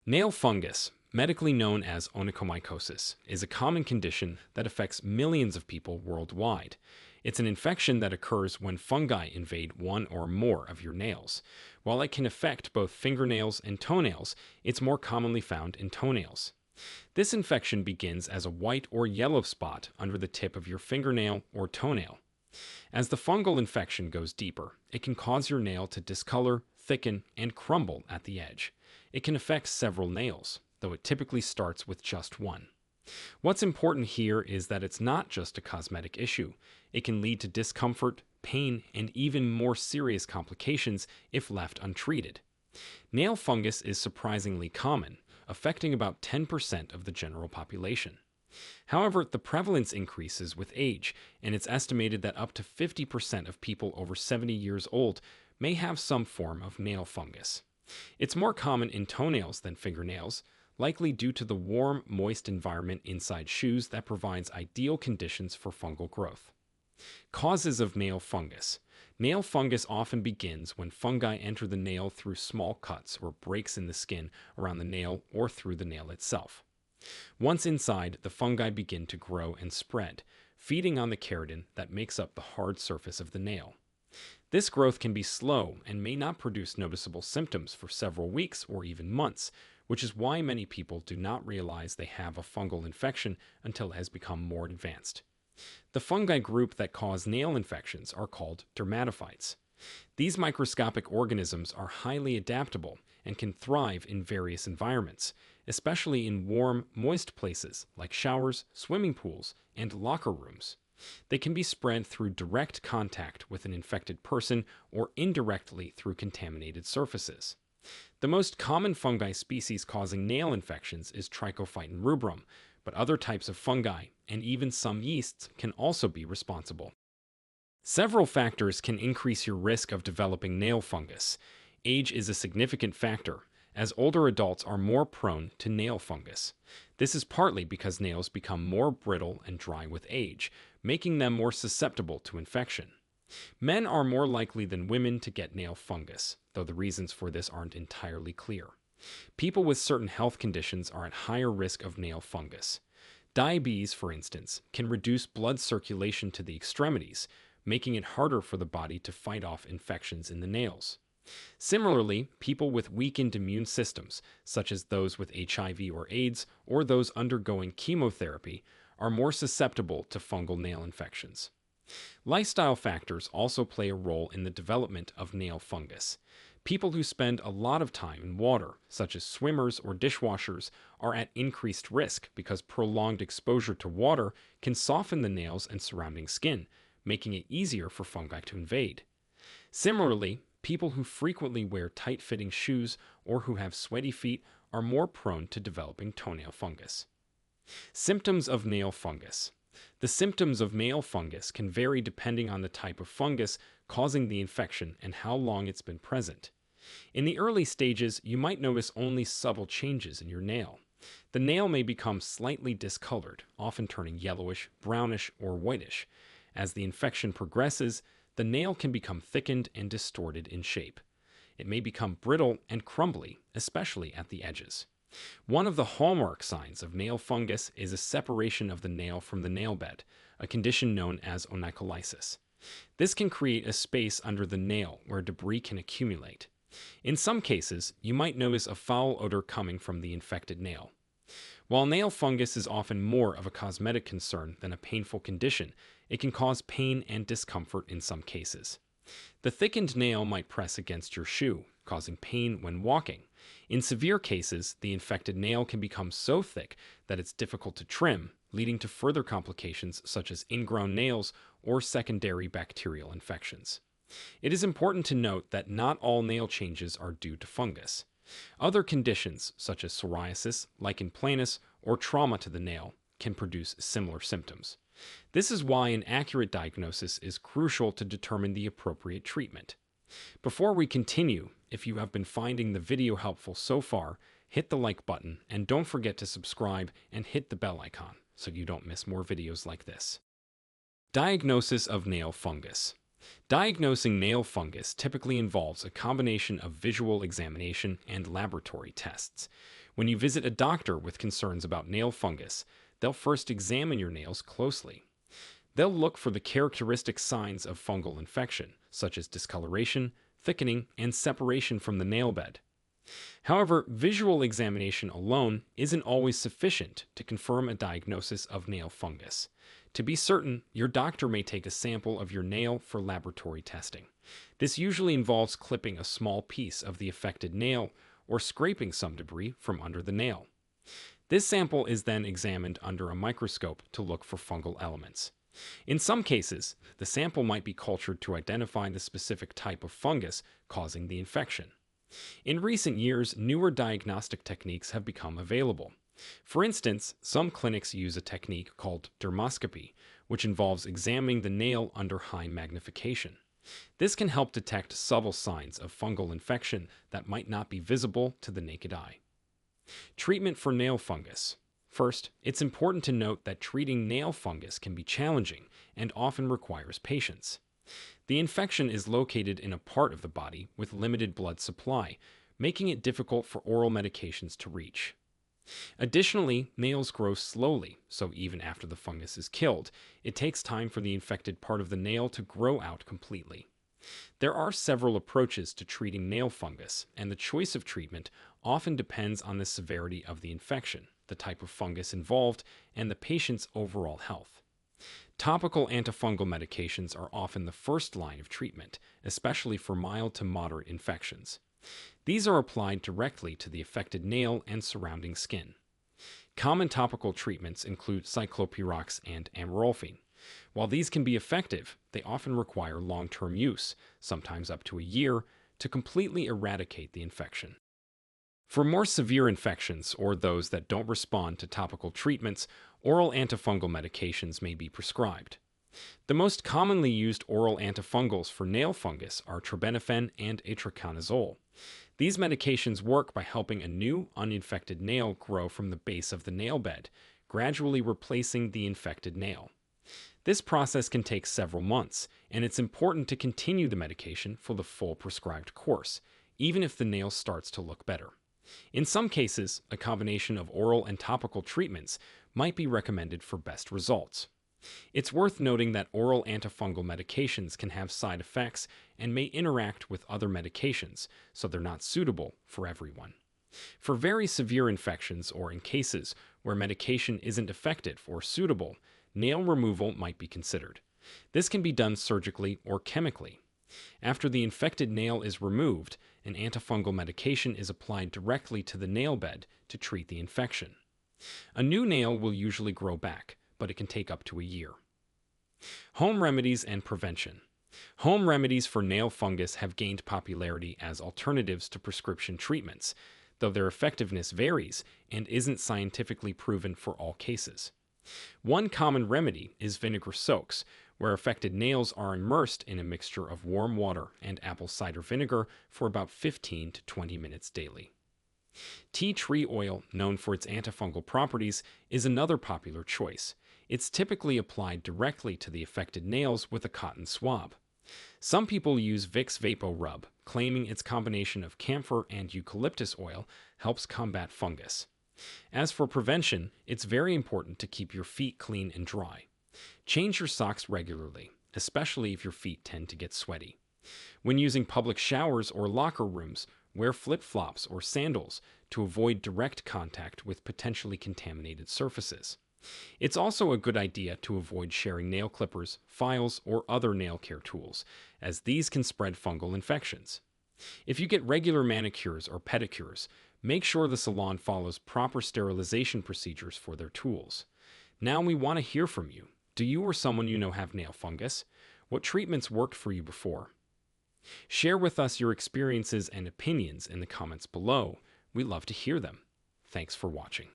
Nail fungus, medically known as onychomycosis, is a common condition that affects millions of people worldwide. It's an infection that occurs when fungi invade one or more of your nails. While it can affect both fingernails and toenails, it's more commonly found in toenails. This infection begins as a white or yellow spot under the tip of your fingernail or toenail. As the fungal infection goes deeper, it can cause your nail to discolor, thicken, and crumble at the edge. It can affect several nails, though it typically starts with just one. What's important here is that it's not just a cosmetic issue. It can lead to discomfort, pain, and even more serious complications if left untreated. Nail fungus is surprisingly common, affecting about 10% of the general population. However, the prevalence increases with age, and it's estimated that up to 50% of people over 70 years old may have some form of nail fungus. It's more common in toenails than fingernails, likely due to the warm, moist environment inside shoes that provides ideal conditions for fungal growth. Causes of nail fungus. Nail fungus often begins when fungi enter the nail through small cuts or breaks in the skin around the nail or through the nail itself. Once inside, the fungi begin to grow and spread, feeding on the keratin that makes up the hard surface of the nail. This growth can be slow and may not produce noticeable symptoms for several weeks or even months, which is why many people do not realize they have a fungal infection until it has become more advanced. The fungi group that cause nail infections are called dermatophytes. These microscopic organisms are highly adaptable and can thrive in various environments, especially in warm, moist places like showers, swimming pools, and locker rooms. They can be spread through direct contact with an infected person or indirectly through contaminated surfaces. The most common fungi species causing nail infections is Trichophyton rubrum, but other types of fungi and even some yeasts can also be responsible. Several factors can increase your risk of developing nail fungus. Age is a significant factor, as older adults are more prone to nail fungus. This is partly because nails become more brittle and dry with age, making them more susceptible to infection. Men are more likely than women to get nail fungus, though the reasons for this aren't entirely clear. People with certain health conditions are at higher risk of nail fungus. Diabetes, for instance, can reduce blood circulation to the extremities, making it harder for the body to fight off infections in the nails. Similarly, people with weakened immune systems, such as those with HIV or AIDS or those undergoing chemotherapy, are more susceptible to fungal nail infections. Lifestyle factors also play a role in the development of nail fungus. People who spend a lot of time in water, such as swimmers or dishwashers, are at increased risk because prolonged exposure to water can soften the nails and surrounding skin, making it easier for fungi to invade. Similarly, people who frequently wear tight-fitting shoes or who have sweaty feet are more prone to developing toenail fungus. Symptoms of nail fungus. The symptoms of nail fungus can vary depending on the type of fungus causing the infection and how long it's been present. In the early stages, you might notice only subtle changes in your nail. The nail may become slightly discolored, often turning yellowish, brownish, or whitish. As the infection progresses, the nail can become thickened and distorted in shape. It may become brittle and crumbly, especially at the edges. One of the hallmark signs of nail fungus is a separation of the nail from the nail bed, a condition known as onychomycosis. This can create a space under the nail where debris can accumulate. In some cases, you might notice a foul odor coming from the infected nail. While nail fungus is often more of a cosmetic concern than a painful condition, it can cause pain and discomfort in some cases. The thickened nail might press against your shoe, causing pain when walking. In severe cases, the infected nail can become so thick that it's difficult to trim, leading to further complications such as ingrown nails or secondary bacterial infections. It is important to note that not all nail changes are due to fungus. Other conditions, such as psoriasis, lichen planus, or trauma to the nail, can produce similar symptoms. This is why an accurate diagnosis is crucial to determine the appropriate treatment. Before we continue, if you have been finding the video helpful so far, hit the like button and don't forget to subscribe and hit the bell icon so you don't miss more videos like this. Diagnosis of nail fungus. Diagnosing nail fungus typically involves a combination of visual examination and laboratory tests. When you visit a doctor with concerns about nail fungus, they'll first examine your nails closely. They'll look for the characteristic signs of fungal infection, such as discoloration, thickening, and separation from the nail bed. However, visual examination alone isn't always sufficient to confirm a diagnosis of nail fungus. To be certain, your doctor may take a sample of your nail for laboratory testing. This usually involves clipping a small piece of the affected nail or scraping some debris from under the nail. This sample is then examined under a microscope to look for fungal elements. In some cases, the sample might be cultured to identify the specific type of fungus causing the infection. In recent years, newer diagnostic techniques have become available. For instance, some clinics use a technique called dermoscopy, which involves examining the nail under high magnification. This can help detect subtle signs of fungal infection that might not be visible to the naked eye. Treatment for nail fungus. First, it's important to note that treating nail fungus can be challenging and often requires patience. The infection is located in a part of the body with limited blood supply, making it difficult for oral medications to reach. Additionally, nails grow slowly, so even after the fungus is killed, it takes time for the infected part of the nail to grow out completely. There are several approaches to treating nail fungus, and the choice of treatment often depends on the severity of the infection, the type of fungus involved, and the patient's overall health. Topical antifungal medications are often the first line of treatment, especially for mild to moderate infections. These are applied directly to the affected nail and surrounding skin. Common topical treatments include cyclopirox and amorolfine. While these can be effective, they often require long-term use, sometimes up to a year, to completely eradicate the infection. For more severe infections or those that don't respond to topical treatments, oral antifungal medications may be prescribed. The most commonly used oral antifungals for nail fungus are terbinafine and itraconazole. These medications work by helping a new, uninfected nail grow from the base of the nail bed, gradually replacing the infected nail. This process can take several months, and it's important to continue the medication for the full prescribed course, even if the nail starts to look better. In some cases, a combination of oral and topical treatments might be recommended for best results. It's worth noting that oral antifungal medications can have side effects and may interact with other medications, so they're not suitable for everyone. For very severe infections or in cases where medication isn't effective or suitable, nail removal might be considered. This can be done surgically or chemically. After the infected nail is removed, an antifungal medication is applied directly to the nail bed to treat the infection. A new nail will usually grow back, but it can take up to a year. Home remedies and prevention. Home remedies for nail fungus have gained popularity as alternatives to prescription treatments, though their effectiveness varies and isn't scientifically proven for all cases. One common remedy is vinegar soaks, where affected nails are immersed in a mixture of warm water and apple cider vinegar for about 15 to 20 minutes daily. Tea tree oil, known for its antifungal properties, is another popular choice. It's typically applied directly to the affected nails with a cotton swab. Some people use Vicks Vapo Rub, claiming its combination of camphor and eucalyptus oil helps combat fungus. As for prevention, it's very important to keep your feet clean and dry. Change your socks regularly, especially if your feet tend to get sweaty. When using public showers or locker rooms, wear flip-flops or sandals to avoid direct contact with potentially contaminated surfaces. It's also a good idea to avoid sharing nail clippers, files, or other nail care tools, as these can spread fungal infections. If you get regular manicures or pedicures, make sure the salon follows proper sterilization procedures for their tools. Now we want to hear from you. Do you or someone you know have nail fungus? What treatments worked for you before? Share with us your experiences and opinions in the comments below. We love to hear them. Thanks for watching.